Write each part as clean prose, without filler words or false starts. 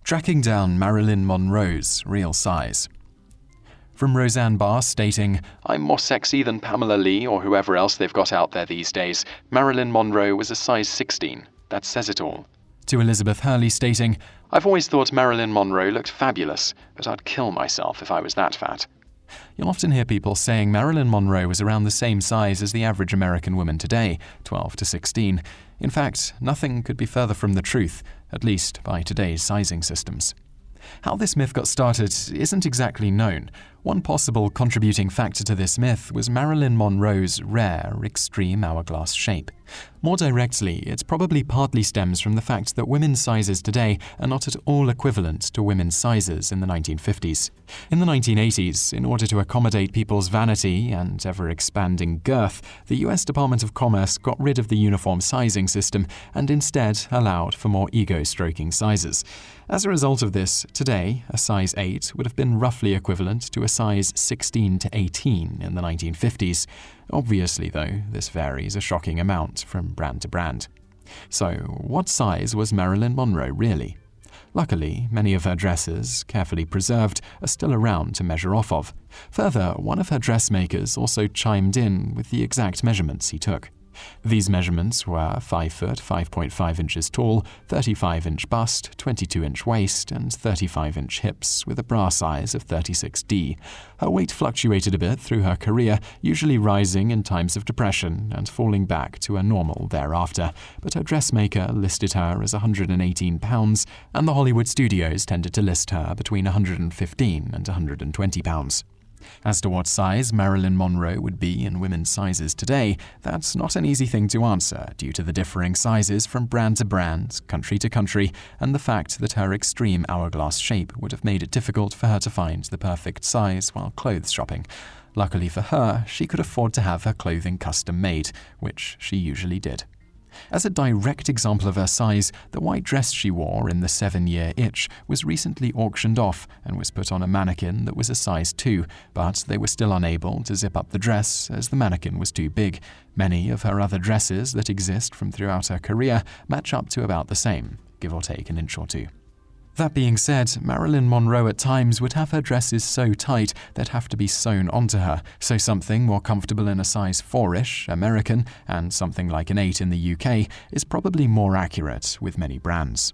Tracking down Marilyn Monroe's real size. From Roseanne Barr stating, "I'm more sexy than Pamela Lee or whoever else they've got out there these days. Marilyn Monroe was a size 16. That says it all." To Elizabeth Hurley stating, "I've always thought Marilyn Monroe looked fabulous, but I'd kill myself if I was that fat." You'll often hear people saying Marilyn Monroe was around the same size as the average American woman today, 12 to 16. In fact, nothing could be further from the truth, at least by today's sizing systems. How this myth got started isn't exactly known. One possible contributing factor to this myth was Marilyn Monroe's rare, extreme hourglass shape. More directly, it probably partly stems from the fact that women's sizes today are not at all equivalent to women's sizes in the 1950s. In the 1980s, in order to accommodate people's vanity and ever-expanding girth, the US Department of Commerce got rid of the uniform sizing system and instead allowed for more ego-stroking sizes. As a result of this, today, a size 8 would have been roughly equivalent to a size 16 to 18 in the 1950s. Obviously, though, this varies a shocking amount from brand to brand. So, what size was Marilyn Monroe really? Luckily, many of her dresses, carefully preserved, are still around to measure off of. Further, one of her dressmakers also chimed in with the exact measurements he took. These measurements were 5 foot 5.5 inches tall, 35-inch bust, 22-inch waist, and 35-inch hips, with a bra size of 36D. Her weight fluctuated a bit through her career, usually rising in times of depression and falling back to a normal thereafter, but her dressmaker listed her as 118 pounds, and the Hollywood studios tended to list her between 115 and 120 pounds. As to what size Marilyn Monroe would be in women's sizes today, that's not an easy thing to answer due to the differing sizes from brand to brand, country to country, and the fact that her extreme hourglass shape would have made it difficult for her to find the perfect size while clothes shopping. Luckily for her, she could afford to have her clothing custom made, which she usually did. As a direct example of her size, the white dress she wore in The 7-Year Itch was recently auctioned off and was put on a mannequin that was a size 2, but they were still unable to zip up the dress as the mannequin was too big. Many of her other dresses that exist from throughout her career match up to about the same, give or take an inch or two. That being said, Marilyn Monroe at times would have her dresses so tight they'd have to be sewn onto her, so something more comfortable in a size 4-ish American and something like an 8 in the UK is probably more accurate with many brands.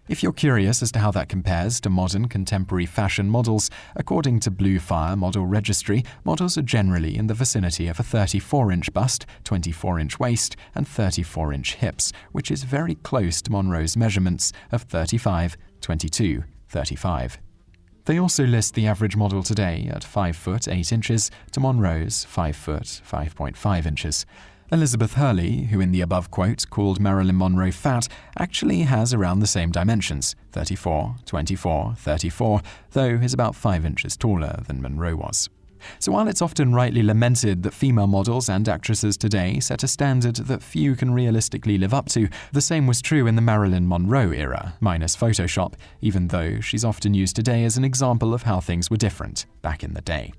If you're curious as to how that compares to modern contemporary fashion models, according to Blue Fire Model Registry, models are generally in the vicinity of a 34-inch bust, 24-inch waist, and 34-inch hips, which is very close to Monroe's measurements of 35, 22, 35. They also list the average model today at 5 foot 8 inches to Monroe's 5 foot 5.5 inches. Elizabeth Hurley, who in the above quote called Marilyn Monroe fat, actually has around the same dimensions, 34, 24, 34, though is about 5 inches taller than Monroe was. So while it's often rightly lamented that female models and actresses today set a standard that few can realistically live up to, the same was true in the Marilyn Monroe era, minus Photoshop, even though she's often used today as an example of how things were different back in the day.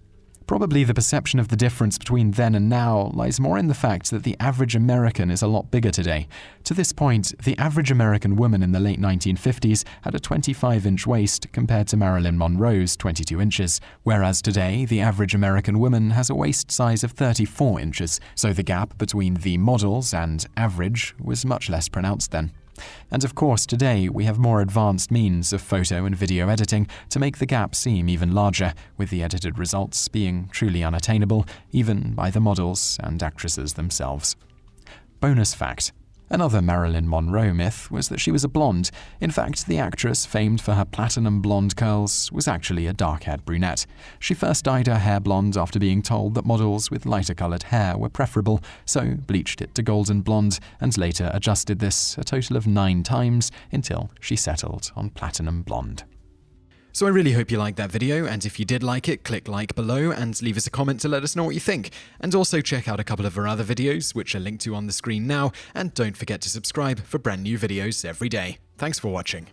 Probably the perception of the difference between then and now lies more in the fact that the average American is a lot bigger today. To this point, the average American woman in the late 1950s had a 25-inch waist compared to Marilyn Monroe's 22 inches, whereas today the average American woman has a waist size of 34 inches, so the gap between the models and average was much less pronounced then. And of course, today we have more advanced means of photo and video editing to make the gap seem even larger, with the edited results being truly unattainable, even by the models and actresses themselves. Bonus fact. Another Marilyn Monroe myth was that she was a blonde. In fact, the actress, famed for her platinum blonde curls, was actually a dark-haired brunette. She first dyed her hair blonde after being told that models with lighter-colored hair were preferable, so bleached it to golden blonde, and later adjusted this a total of 9 times until she settled on platinum blonde. So I really hope you liked that video, and if you did like it, click like below and leave us a comment to let us know what you think. And also check out a couple of our other videos, which are linked to on the screen now, and don't forget to subscribe for brand new videos every day. Thanks for watching.